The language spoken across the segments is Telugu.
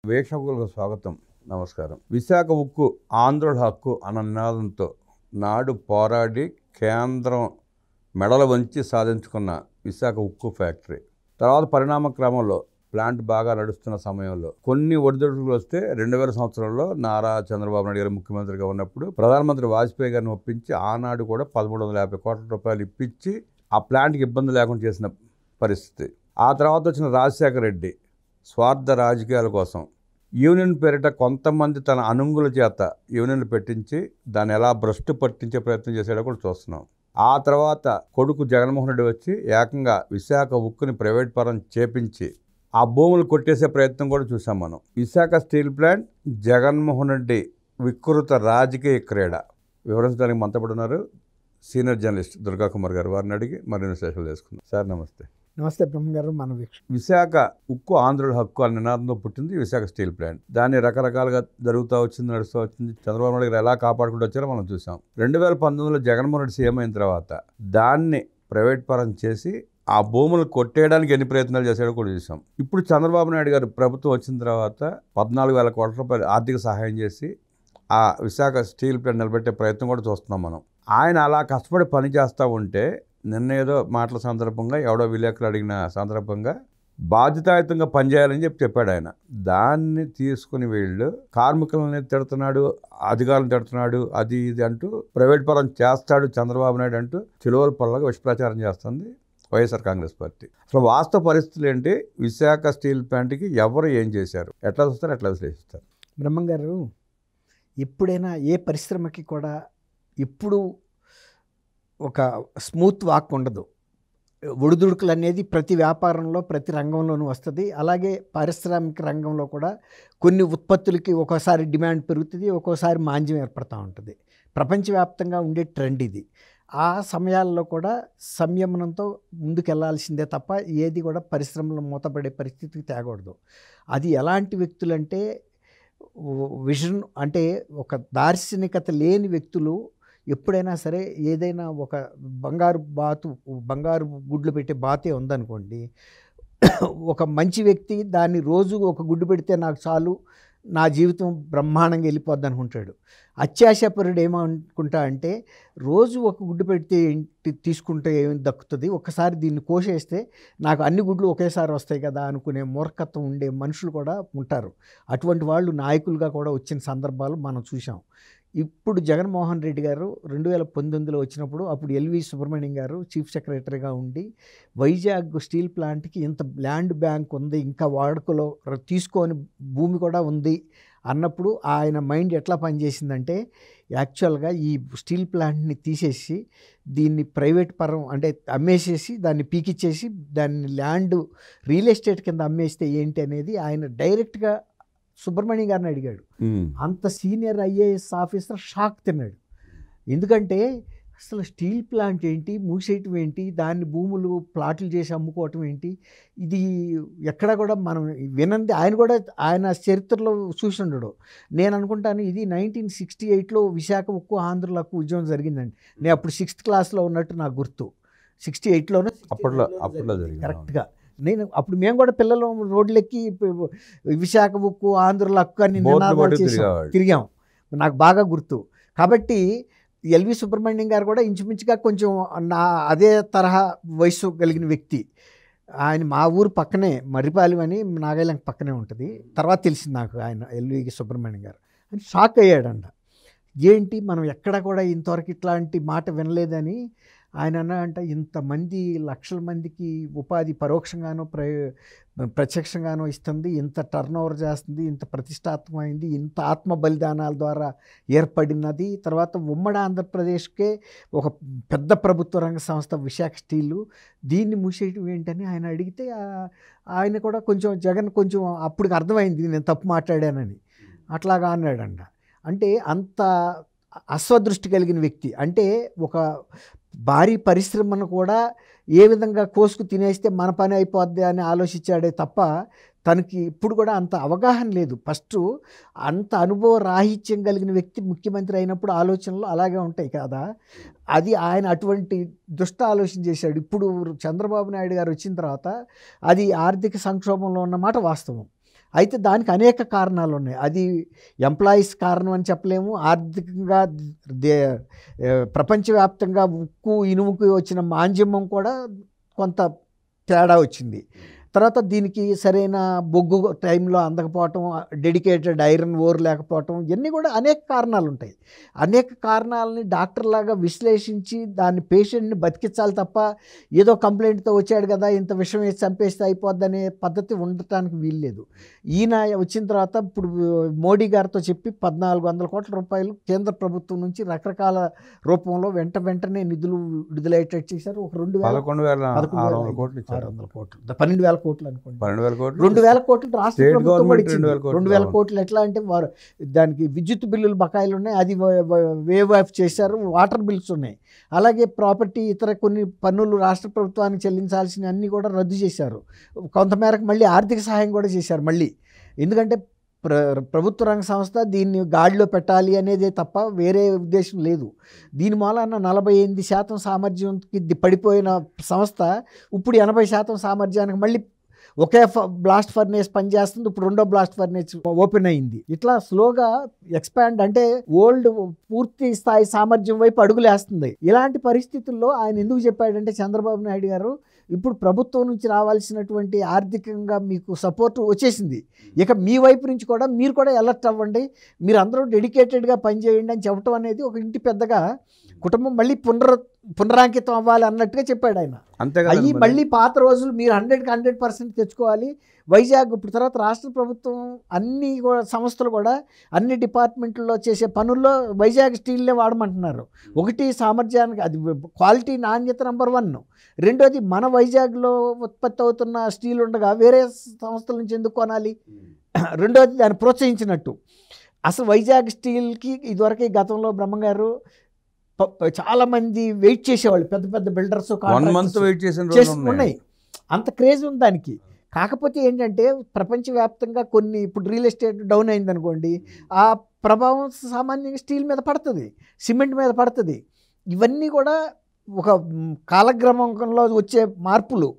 వీక్షకులకు స్వాగతం. నమస్కారం. విశాఖ ఉక్కు ఆంధ్రుల హక్కు అన్న నినాదంతో నాడు పోరాడి కేంద్రం మెడల వంచి సాధించుకున్న విశాఖ ఉక్కు ఫ్యాక్టరీ తర్వాత పరిణామ క్రమంలో ప్లాంట్ బాగా నడుస్తున్న సమయంలో కొన్ని ఒడిదుడుకులు వస్తే 2000 సంవత్సరంలో నారా చంద్రబాబు నాయుడు గారు ముఖ్యమంత్రిగా ఉన్నప్పుడు ప్రధానమంత్రి వాజ్పేయి గారిని ఒప్పించి ఆనాడు కూడా 1350 కోట్ల రూపాయలు ఇప్పించి ఆ ప్లాంట్కి ఇబ్బంది లేకుండా చేసిన పరిస్థితి. ఆ తర్వాత వచ్చిన రాజశేఖర రెడ్డి స్వార్థ రాజకీయాల కోసం యూనియన్ పేరిట కొంతమంది తన అనుంగుల చేత యూనియన్లు పెట్టించి దాన్ని ఎలా భ్రష్టు పట్టించే ప్రయత్నం చేసేలా కూడా చూస్తున్నాం. ఆ తర్వాత కొడుకు జగన్మోహన్ రెడ్డి వచ్చి ఏకంగా విశాఖ ఉక్కుని ప్రైవేట్ పరం చేపించి ఆ భూములు కొట్టేసే ప్రయత్నం కూడా చూసాం మనం. విశాఖ స్టీల్ ప్లాంట్ జగన్మోహన్ రెడ్డి వికృత రాజకీయ క్రీడ వివరించడానికి మనతో ఉన్నారు సీనియర్ జర్నలిస్ట్ దుర్గా కుమార్ గారు. వారిని అడిగి మరిన్ని విశేషాలు తెలుసుకుందాం. సార్ నమస్తే. నమస్తే బ్రహ్మ గారు. మన విశాఖ ఉక్కు ఆంధ్రుల హక్కు అనే నినాదంతో పుట్టింది విశాఖ స్టీల్ ప్లాంట్. దాన్ని రకరకాలుగా జరుగుతూ వచ్చింది, నడుస్తూ వచ్చింది. చంద్రబాబు నాయుడు గారు ఎలా కాపాడుకుంటూ వచ్చారో మనం చూసాం. 2019లో జగన్మోహన్ రెడ్డి సీఎం అయిన తర్వాత దాన్ని ప్రైవేట్ పరం చేసి ఆ భూములు కొట్టేయడానికి ఎన్ని ప్రయత్నాలు చేశాడో కూడా చూసాం. ఇప్పుడు చంద్రబాబు నాయుడు గారు ప్రభుత్వం వచ్చిన తర్వాత 14,000 కోట్ల రూపాయలు ఆర్థిక సహాయం చేసి ఆ విశాఖ స్టీల్ ప్లాంట్ నిలబెట్టే ప్రయత్నం కూడా చూస్తున్నాం మనం. ఆయన అలా కష్టపడి పని చేస్తూ ఉంటే నిన్న ఏదో మాటల సందర్భంగా ఎవడో విలేకరులు అడిగిన సందర్భంగా బాధ్యతాయుతంగా పనిచేయాలని చెప్పాడు ఆయన. దాన్ని తీసుకుని వీళ్ళు కార్మికులని తిడుతున్నాడు, అధికారులను తిడుతున్నాడు, అది ఇది అంటూ ప్రైవేట్ పరం చేస్తాడు చంద్రబాబు నాయుడు అంటూ చిలువల పనులకు విషప్రచారం చేస్తుంది వైఎస్ఆర్ కాంగ్రెస్ పార్టీ. అసలు వాస్తవ పరిస్థితులు ఏంటి? విశాఖ స్టీల్ ప్లాంట్కి ఎవరు ఏం చేశారు, ఎట్లా చూస్తారు, ఎట్లా విశ్లేషిస్తారు? బ్రహ్మం గారు, ఎప్పుడైనా ఏ పరిశ్రమకి కూడా ఎప్పుడు ఒక స్మూత్ వాక్ ఉండదు. ఒడిదుడుకులు అనేది ప్రతి వ్యాపారంలో ప్రతి రంగంలోనూ వస్తుంది. అలాగే పారిశ్రామిక రంగంలో కూడా కొన్ని ఉత్పత్తులకి ఒక్కోసారి డిమాండ్ పెరుగుతుంది, ఒక్కోసారి మాంద్యం ఏర్పడుతూ ఉంటుంది. ప్రపంచవ్యాప్తంగా ఉండే ట్రెండ్ ఇది. ఆ సమయాల్లో కూడా సంయమనంతో ముందుకెళ్లాల్సిందే తప్ప ఏది కూడా పరిశ్రమలు మూతపడే పరిస్థితికి తేకూడదు. అది ఎలాంటి వ్యక్తులంటే విజన్ అంటే ఒక దార్శనికత లేని వ్యక్తులు ఎప్పుడైనా సరే ఏదైనా ఒక బంగారు గుడ్లు పెట్టే బాతే ఉందనుకోండి, ఒక మంచి వ్యక్తి దాన్ని రోజు ఒక గుడ్డు పెడితే నాకు చాలు, నా జీవితం బ్రహ్మాండంగా వెళ్ళిపోద్ది అనుకుంటాడు. అత్యాశపరుడు ఏమనుకుంటా అంటే రోజు ఒక గుడ్డు పెడితే తీసుకుంటే ఏమి దక్కుతుంది, ఒక్కసారి దీన్ని కోసేస్తే నాకు అన్ని గుడ్లు ఒకేసారి వస్తాయి కదా అనుకునే మూర్ఖత్వం ఉండే మనుషులు కూడా ఉంటారు. అటువంటి వాళ్ళు నాయకులుగా కూడా వచ్చిన సందర్భాలు మనం చూసాం. ఇప్పుడు జగన్మోహన్ రెడ్డి గారు 2019లో వచ్చినప్పుడు అప్పుడు ఎల్వి సుబ్రహ్మణ్యం గారు చీఫ్ సెక్రటరీగా ఉండి వైజాగ్ స్టీల్ ప్లాంట్కి ఇంత ల్యాండ్ బ్యాంక్ ఉంది, ఇంకా వాడుకలో తీసుకోని భూమి కూడా ఉంది అన్నప్పుడు ఆయన మైండ్ ఎట్లా పనిచేసిందంటే యాక్చువల్గా ఈ స్టీల్ ప్లాంట్ని తీసేసి దీన్ని ప్రైవేట్ పరం అంటే అమ్మేసేసి దాన్ని పీకిచ్చేసి దాన్ని ల్యాండ్ రియల్ ఎస్టేట్ కింద అమ్మేస్తే ఏంటి అనేది ఆయన డైరెక్ట్గా సుబ్రహ్మణ్యం గారిని అడిగాడు. అంత సీనియర్ ఐఏఎస్ ఆఫీసర్ షాక్ తిన్నాడు. ఎందుకంటే అసలు స్టీల్ ప్లాంట్ ఏంటి, మూసేయటం ఏంటి, దాన్ని భూములు ప్లాట్లు చేసి అమ్ముకోవటం ఏంటి, ఇది ఎక్కడ కూడా మనం వినంది. ఆయన కూడా ఆయన చరిత్రలో చూసి ఉండడు. నేను అనుకుంటాను ఇది 1968లో విశాఖ ఉక్కు ఆంధ్రుల హక్కు ఉద్యమం జరిగిందండి. నేను అప్పుడు 6th క్లాస్లో ఉన్నట్టు నాకు గుర్తు. 68లోనే అప్పట్లో జరిగింది కరెక్ట్గా. నేను అప్పుడు మేము కూడా పిల్లలు రోడ్లెక్కి విశాఖ ఉక్కు ఆంధ్రుల హక్కు అని నినాదాలు తిరిగాం. నాకు బాగా గుర్తు. కాబట్టి ఎల్వి సుబ్రహ్మణ్యం గారు కూడా ఇంచుమించుగా కొంచెం నా అదే తరహా వయసు కలిగిన వ్యక్తి. ఆయన మా ఊరు పక్కనే మర్రిపాలెం అని నాగాలంక పక్కనే ఉంటుంది. తర్వాత తెలిసింది నాకు ఆయన ఎల్వి సుబ్రహ్మణ్యం గారు అని. షాక్ అయ్యాడంట. ఏంటి మనం ఎక్కడ కూడా ఇంతవరకు ఇట్లాంటి మాట వినలేదని ఆయన అన్నాడంట. ఇంతమంది లక్షల మందికి ఉపాధి పరోక్షంగానో ప్రత్యక్షంగానో ఇస్తుంది, ఇంత టర్నోవర్ చేస్తుంది, ఇంత ప్రతిష్టాత్మకమైంది, ఇంత ఆత్మ బలిదానాల ద్వారా ఏర్పడినది. తర్వాత ఉమ్మడి ఆంధ్రప్రదేశ్కే ఒక పెద్ద ప్రభుత్వ రంగ సంస్థ విశాఖ స్టీలు, దీన్ని మూసేయటం ఏంటని ఆయన అడిగితే ఆయన కూడా కొంచెం జగన్ కొంచెం అప్పటికి అర్థమైంది నేను తప్పు మాట్లాడానని. అట్లాగా అన్నాడంట. అంటే అంత అస్వదృష్టి కలిగిన వ్యక్తి. అంటే ఒక భారీ పరిశ్రమను కూడా ఏ విధంగా కోసుకు తినేస్తే మన పని అయిపోద్ది అని ఆలోచించాడే తప్ప తనకి ఇప్పుడు కూడా అంత అవగాహన లేదు. ఫస్ట్ అంత అనుభవ రాహిత్యం కలిగిన వ్యక్తి ముఖ్యమంత్రి అయినప్పుడు ఆలోచనలు అలాగే ఉంటాయి కదా. అది ఆయన అటువంటి దుష్ట ఆలోచన చేశాడు. ఇప్పుడు చంద్రబాబు నాయుడు గారు వచ్చిన తర్వాత అది ఆర్థిక సంక్షోభంలో ఉన్నమాట వాస్తవం. అయితే దానికి అనేక కారణాలు ఉన్నాయి. అది ఎంప్లాయీస్ కారణం అని చెప్పలేము. ఆర్థికంగా ప్రపంచవ్యాప్తంగా ఉక్కు ఇనుముకి వచ్చిన మాంద్యమం కూడా కొంత తేడా వచ్చింది. తర్వాత దీనికి సరైన బొగ్గు టైంలో అందకపోవటం, డెడికేటెడ్ ఐరన్ ఓర్ లేకపోవటం, ఇవన్నీ కూడా అనేక కారణాలు ఉంటాయి. అనేక కారణాలని డాక్టర్లాగా విశ్లేషించి దాన్ని పేషెంట్ని బతికించాలి తప్ప ఏదో కంప్లైంట్తో వచ్చాడు కదా ఇంత విషయం వేసి చంపేస్తే అయిపోద్దనే పద్ధతి ఉండటానికి వీల్లేదు. ఈయన వచ్చిన తర్వాత ఇప్పుడు మోడీ గారితో చెప్పి 1400 కోట్ల రూపాయలు కేంద్ర ప్రభుత్వం నుంచి రకరకాల రూపంలో వెంటనే నిధులు విడుదలయ్యేటట్టు చేశారు. ఒక 12,600 కోట్లు ఇచ్చారు. 12,000 కోట్లు అనుకోండి. 12,000 కోట్లు 2,000 కోట్లు రాష్ట్ర స్టేట్ ప్రభుత్వం గవర్నమెంట్ ఇచ్చింది. 2,000 కోట్లు 2,000 కోట్లు ఎట్లా అంటే వారు దానికి విద్యుత్ బిల్లులు బకాయిలు ఉన్నాయి, అది వేవ్ ఆఫ్ చేశారు. వాటర్ బిల్స్ ఉన్నాయి, అలాగే ప్రాపర్టీ ఇతర కొన్ని పన్నులు రాష్ట్ర ప్రభుత్వానికి చెల్లించాల్సిన అన్నీ కూడా రద్దు చేశారు. కొంతమేరకు మళ్ళీ ఆర్థిక సహాయం కూడా చేశారు మళ్ళీ. ఎందుకంటే ప్రభుత్వ రంగ సంస్థ దీన్ని గాడిలో పెట్టాలి అనేదే తప్ప వేరే ఉద్దేశం లేదు. దీని మూలాన 48% సామర్థ్యంకి పడిపోయిన సంస్థ ఇప్పుడు 80% సామర్థ్యానికి మళ్ళీ ఒకే బ్లాస్ట్ ఫర్నేస్ పనిచేస్తుంది. ఇప్పుడు రెండో బ్లాస్ట్ ఫర్నేస్ ఓపెన్ అయింది. ఇట్లా స్లోగా ఎక్స్పాండ్ అంటే ఓల్డ్ పూర్తి స్థాయి సామర్థ్యం వైపు అడుగులేస్తుంది. ఇలాంటి పరిస్థితుల్లో ఆయన ఎందుకు చెప్పాడంటే చంద్రబాబు నాయుడు గారు ఇప్పుడు ప్రభుత్వం నుంచి రావాల్సినటువంటి ఆర్థికంగా మీకు సపోర్ట్ వచ్చేసింది, ఇక మీ వైపు నుంచి కూడా మీరు కూడా అలర్ట్ అవ్వండి, మీరు అందరూ డెడికేటెడ్గా పనిచేయండి అని చెప్పడం అనేది ఒక ఇంటి పెద్దగా కుటుంబం మళ్ళీ పునరాంకితం అవ్వాలి అన్నట్టుగా చెప్పాడు ఆయన. అయ్యి మళ్ళీ పాత రోజులు మీరు 100% తెచ్చుకోవాలి. వైజాగ్ ఇప్పుడు తర్వాత రాష్ట్ర ప్రభుత్వం అన్ని సంస్థలు కూడా అన్ని డిపార్ట్మెంట్లో చేసే పనుల్లో వైజాగ్ స్టీల్నే వాడమంటున్నారు. ఒకటి సామర్థ్యానికి అది క్వాలిటీ నాణ్యత నెంబర్ 1, రెండోది మన వైజాగ్లో ఉత్పత్తి అవుతున్న స్టీల్ ఉండగా వేరే సంస్థల నుంచి ఎందుకు కొనాలి, రెండోది దాన్ని ప్రోత్సహించినట్టు. అసలు వైజాగ్ స్టీల్కి ఇదివరకు గతంలో బ్రహ్మంగారు చాలామంది వెయిట్ చేసేవాళ్ళు, పెద్ద పెద్ద బిల్డర్స్ ఉన్నాయి, అంత క్రేజ్ ఉంది దానికి. కాకపోతే ఏంటంటే ప్రపంచవ్యాప్తంగా కొన్ని ఇప్పుడు రియల్ ఎస్టేట్ డౌన్ అయిందనుకోండి, ఆ ప్రభావం సామాన్యంగా స్టీల్ మీద పడుతుంది, సిమెంట్ మీద పడుతుంది. ఇవన్నీ కూడా ఒక కాలక్రమంలో వచ్చే మార్పులు.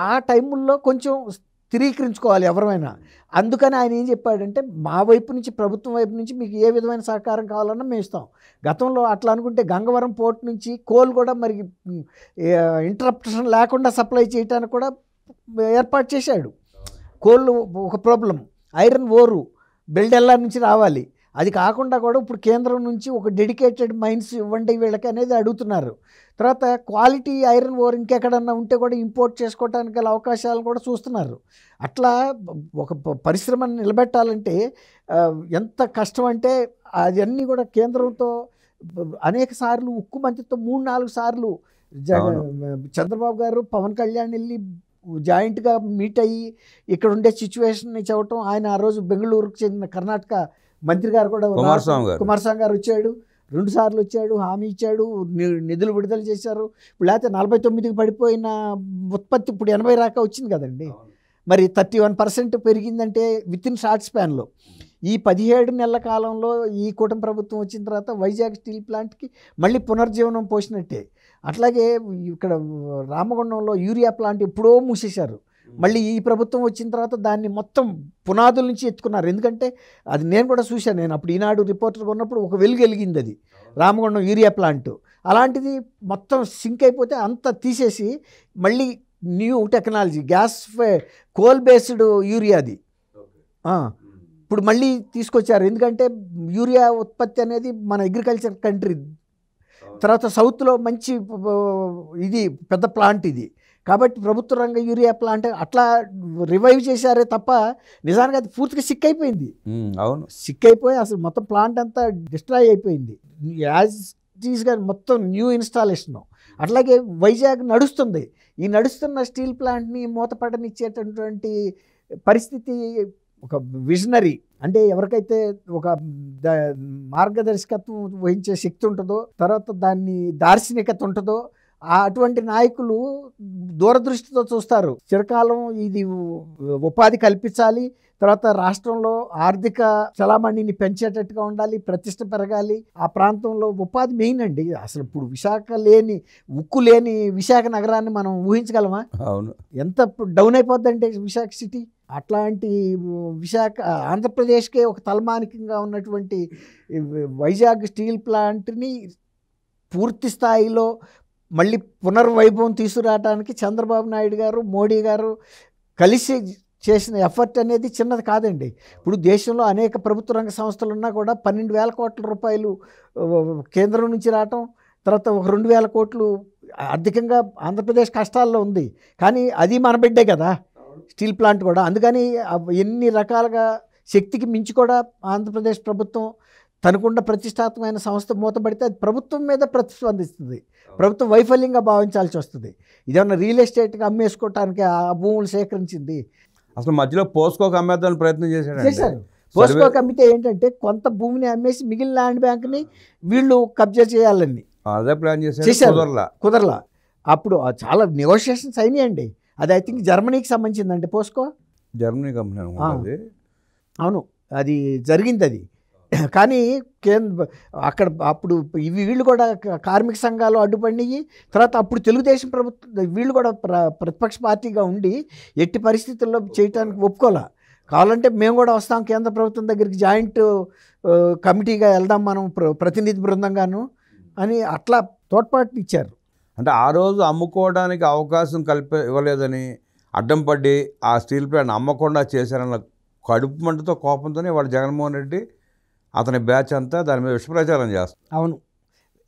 ఆ టైముల్లో కొంచెం స్థిరీకరించుకోవాలి ఎవరైనా. అందుకని ఆయన ఏం చెప్పాడంటే మా వైపు నుంచి ప్రభుత్వం వైపు నుంచి మీకు ఏ విధమైన సహకారం కావాలన్నా మేము ఇస్తాం. గతంలో అట్లా అనుకుంటే గంగవరం పోర్ట్ నుంచి కోల్ కూడా మరి ఇంటరప్షన్ లేకుండా సప్లై చేయడానికి కూడా ఏర్పాటు చేశాడు. కోళ్ళు ఒక ప్రాబ్లం, ఐరన్ ఓరు బెల్డెల్లా నుంచి రావాలి, అది కాకుండా కూడా ఇప్పుడు కేంద్రం నుంచి ఒక డెడికేటెడ్ మైన్స్ ఇవ్వండి వీళ్ళకి అనేది అడుగుతున్నారు. తర్వాత క్వాలిటీ ఐరన్ ఓర్ ఇంకెక్కడన్నా ఉంటే కూడా ఇంపోర్ట్ చేసుకోవడానికి గల అవకాశాలు కూడా చూస్తున్నారు. అట్లా ఒక పరిశ్రమను నిలబెట్టాలంటే ఎంత కష్టం అంటే అవన్నీ కూడా కేంద్రంతో అనేక సార్లు ఉక్కు మంత్రితో 3-4 సార్లు చంద్రబాబు గారు పవన్ కళ్యాణ్ వెళ్ళి జాయింట్గా మీట్ అయ్యి ఇక్కడ ఉండే సిచ్యువేషన్ని చెప్పటం. ఆయన ఆ రోజు బెంగళూరుకు చెందిన కర్ణాటక మంత్రి గారు కూడా కుమారస్వామి గారు వచ్చాడు, 2 సార్లు వచ్చాడు, హామీ ఇచ్చాడు, నిధులు విడుదల చేశారు. ఇప్పుడు లేకపోతే 49కి పడిపోయిన ఉత్పత్తి ఇప్పుడు 80 దాకా వచ్చింది కదండి. మరి 31% పెరిగిందంటే వితిన్ షార్ట్ స్పాన్లో. ఈ 17 నెలల కాలంలో ఈ కూటమి ప్రభుత్వం వచ్చిన తర్వాత వైజాగ్ స్టీల్ ప్లాంట్కి మళ్ళీ పునర్జీవనం పోసినట్టే. అట్లాగే ఇక్కడ రామగుండంలో యూరియా ప్లాంట్ ఎప్పుడో మూసేశారు, మళ్ళీ ఈ ప్రభుత్వం వచ్చిన తర్వాత దాన్ని మొత్తం పునాదుల నుంచి ఎత్తుకున్నారు. ఎందుకంటే అది నేను కూడా చూశాను, నేను అప్పుడు ఈనాడు రిపోర్టర్గా ఉన్నప్పుడు ఒక వెలిగింది అది రామగుండం యూరియా ప్లాంట్. అలాంటిది మొత్తం సింక్ అయిపోతే అంతా తీసేసి మళ్ళీ new technology gas coal based యూరియాది ఇప్పుడు మళ్ళీ తీసుకొచ్చారు. ఎందుకంటే యూరియా ఉత్పత్తి అనేది మన అగ్రికల్చర్ కంట్రీ, తర్వాత సౌత్లో మంచి ఇది పెద్ద ప్లాంట్ ఇది, కాబట్టి ప్రభుత్వ రంగ యూరియా ప్లాంట్ అట్లా రివైవ్ చేశారే తప్ప నిజానికి అది పూర్తిగా సిక్ అయిపోయింది. అవును, సిక్ అయిపోయి అసలు మొత్తం ప్లాంట్ అంతా డిస్ట్రాయ్ అయిపోయింది. యాజ్ టీస్గా మొత్తం న్యూ ఇన్స్టాలేషన్. అట్లాగే వైజాగ్ నడుస్తుంది. ఈ నడుస్తున్న స్టీల్ ప్లాంట్ని మూతపడనిచ్చేటటువంటి పరిస్థితి ఒక విజనరీ అంటే ఎవరికైతే ఒక మార్గదర్శకత్వం వహించే శక్తి ఉంటుందో, తర్వాత దాన్ని దార్శనికత ఉంటుందో, అటువంటి నాయకులు దూరదృష్టితో చూస్తారు. చిరకాలం ఇది ఉపాధి కల్పించాలి, తర్వాత రాష్ట్రంలో ఆర్థిక చలామణిని పెంచేటట్టుగా ఉండాలి, ప్రతిష్ట పెరగాలి. ఆ ప్రాంతంలో ఉపాధి మెయిన్ అండి. అసలు ఇప్పుడు విశాఖ లేని, ఉక్కు లేని విశాఖ నగరాన్ని మనం ఊహించగలమా? అవును. ఎంత డౌన్ అయిపోద్దంటే విశాఖ సిటీ. అట్లాంటి విశాఖ, ఆంధ్రప్రదేశ్కే ఒక తలమానికంగా ఉన్నటువంటి వైజాగ్ స్టీల్ ప్లాంట్ని పూర్తి స్థాయిలో మళ్ళీ పునర్వైభవం తీసుకురావడానికి చంద్రబాబు నాయుడు గారు, మోడీ గారు కలిసి చేసిన ఎఫర్ట్ అనేది చిన్నది కాదండి. ఇప్పుడు దేశంలో అనేక ప్రభుత్వ రంగ సంస్థలు ఉన్నా కూడా 12,000 కోట్ల రూపాయలు కేంద్రం నుంచి రావటం, తర్వాత ఒక 2,000 కోట్లు ఆర్థికంగా ఆంధ్రప్రదేశ్ కష్టాల్లో ఉంది. కానీ అది మన బిడ్డే కదా స్టీల్ ప్లాంట్ కూడా. అందుకని ఎన్ని రకాలుగా శక్తికి మించి కూడా ఆంధ్రప్రదేశ్ ప్రభుత్వం తనకున్న ప్రతిష్టాత్మకమైన సంస్థ మూతపడితే అది ప్రభుత్వం మీద ప్రతిస్పందిస్తుంది, ప్రభుత్వం వైఫల్యంగా భావించాల్సి వస్తుంది. ఇదేమన్నా రియల్ ఎస్టేట్గా అమ్మేసుకోవటానికి ఆ భూములు సేకరించింది. అసలు మధ్యలో పోస్కోకి అమ్మేద్దామని ప్రయత్నం చేశారు. పోస్కోకి అమ్మితే ఏంటంటే కొంత భూమిని అమ్మేసి మిగిలిన ల్యాండ్ బ్యాంక్ని వీళ్ళు కబ్జా చేయాలని అదే ప్లాన్ చేశారు. కుదరలా. అప్పుడు చాలా నెగోషియేషన్స్ అయినాయండి. అది ఐ థింక్ జర్మనీకి సంబంధించిందండి పోస్కో. Germany company. అవును, అది జరిగింది. అది కానీ అక్కడ అప్పుడు వీళ్ళు కూడా కార్మిక సంఘాలు అడ్డుపడినాయి. తర్వాత అప్పుడు తెలుగుదేశం ప్రభుత్వం వీళ్ళు కూడా ప్రతిపక్ష పార్టీగా ఉండి ఎట్టి పరిస్థితుల్లో చేయటానికి ఒప్పుకోలే. కావాలంటే మేము కూడా వస్తాం కేంద్ర ప్రభుత్వం దగ్గరికి, జాయింట్ కమిటీగా వెళ్దాం మనం ప్రతినిధి బృందంగాను అని అట్లా తోడ్పాటు ఇచ్చారు. అంటే ఆ రోజు అమ్ముకోవడానికి అవకాశం ఇవ్వలేదని అడ్డం పడి ఆ స్టీల్ ప్లాంట్ అమ్మకుండా చేశారన్న కడుపు మంటతో, కోపంతోనే వాడు జగన్మోహన్ రెడ్డి అతని బ్యాచ్ అంతా దాని మీద విషప్రచారం చేస్తారు. అవును,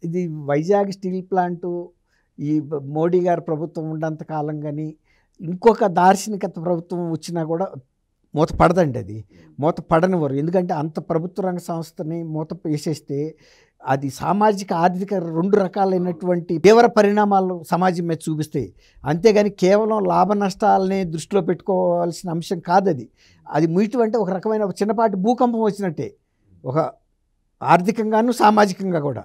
ఇది వైజాగ్ స్టీల్ ప్లాంటు ఈ మోడీ గారి ప్రభుత్వం ఉన్నంత కాలం కానీ ఇంకొక దార్శనికత ప్రభుత్వం వచ్చినా కూడా మూత పడదండి. అది మూత పడనివ్వరు. ఎందుకంటే అంత ప్రభుత్వ రంగ సంస్థని మూత వేసేస్తే అది సామాజిక, ఆర్థిక 2 రకాలైనటువంటి తీవ్ర పరిణామాలు సమాజం మీద చూపిస్తాయి. అంతేగాని కేవలం లాభ నష్టాలని దృష్టిలో పెట్టుకోవాల్సిన అంశం కాదు. అది ముయ్యటం అంటే ఒక రకమైన చిన్నపాటి భూకంపం వచ్చినట్టే, ఒక ఆర్థికంగాను సామాజికంగా కూడా.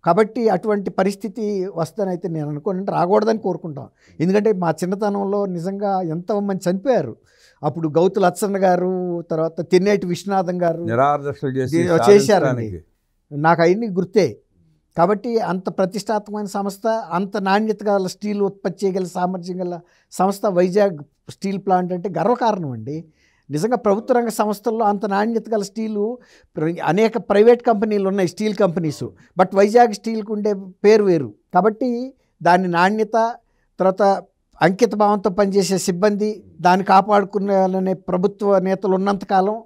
కాబట్టి అటువంటి పరిస్థితి వస్తుందనైతే నేను అనుకోనంటే రాకూడదని కోరుకుంటాం. ఎందుకంటే మా చిన్నతనంలో నిజంగా ఎంతోమంది చనిపోయారు. అప్పుడు గౌతు లచ్చన్న గారు, తర్వాత తెన్నేటి విశ్వనాథం గారు చేశారండి. నాకు అవన్నీ గుర్తే. కాబట్టి అంత ప్రతిష్టాత్మకమైన సంస్థ, అంత నాణ్యత గల స్టీల్ ఉత్పత్తి చేయగల సామర్థ్యం గల సంస్థ వైజాగ్ స్టీల్ ప్లాంట్ అంటే గర్వకారణం అండి. నిజంగా ప్రభుత్వ రంగ సంస్థల్లో అంత నాణ్యత గల స్టీలు అనేక ప్రైవేట్ కంపెనీలు ఉన్నాయి, స్టీల్ కంపెనీస్. బట్ వైజాగ్ స్టీల్కి ఉండే పేరు వేరు. కాబట్టి దాని నాణ్యత, తర్వాత అంకిత భావంతో పనిచేసే సిబ్బంది, దాన్ని కాపాడుకునే ప్రభుత్వ నేతలు ఉన్నంతకాలం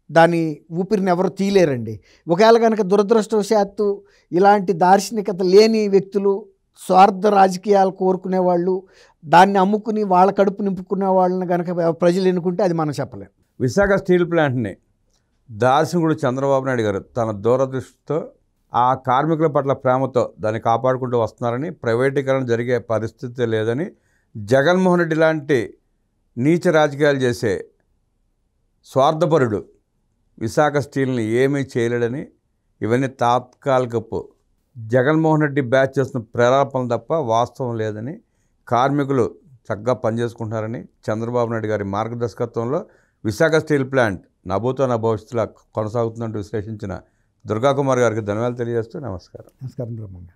దాని ఊపిరిని ఎవరు తీయలేరండి. ఒకవేళ కనుక దురదృష్టవశాత్తు ఇలాంటి దార్శనికత లేని వ్యక్తులు, స్వార్థ రాజకీయాలు కోరుకునే వాళ్ళు, దాన్ని అమ్ముకుని వాళ్ళ కడుపు నింపుకునే వాళ్ళని కనుక ప్రజలు ఎన్నుకుంటే అది మనం చెప్పలేం. విశాఖ స్టీల్ ప్లాంట్ని దార్శనికుడు చంద్రబాబు నాయుడు గారు తన దూరదృష్టితో, ఆ కార్మికుల పట్ల ప్రేమతో దాన్ని కాపాడుకుంటూ వస్తున్నారని, ప్రైవేటీకరణ జరిగే పరిస్థితి లేదని, జగన్మోహన్ రెడ్డి లాంటి నీచ రాజకీయాలు చేసే స్వార్థపరుడు విశాఖ స్టీల్ని ఏమీ చేయలేడని, ఇవన్నీ తాత్కాలికపు జగన్మోహన్ రెడ్డి బ్యాచ్ చేస్తున్న ప్రేరేపణలు తప్ప వాస్తవం లేదని, కార్మికులు చక్కగా పనిచేసుకుంటున్నారని, చంద్రబాబు నాయుడు గారి మార్గదర్శకత్వంలో విశాఖ స్టీల్ ప్లాంట్ నభూతో నా భవిష్యత్తులో కొనసాగుతుందంటూ విశ్లేషించిన దుర్గాకుమార్ గారికి ధన్యవాదాలు తెలియజేస్తూ నమస్కారం. నమస్కారం బ్రహ్మంగా.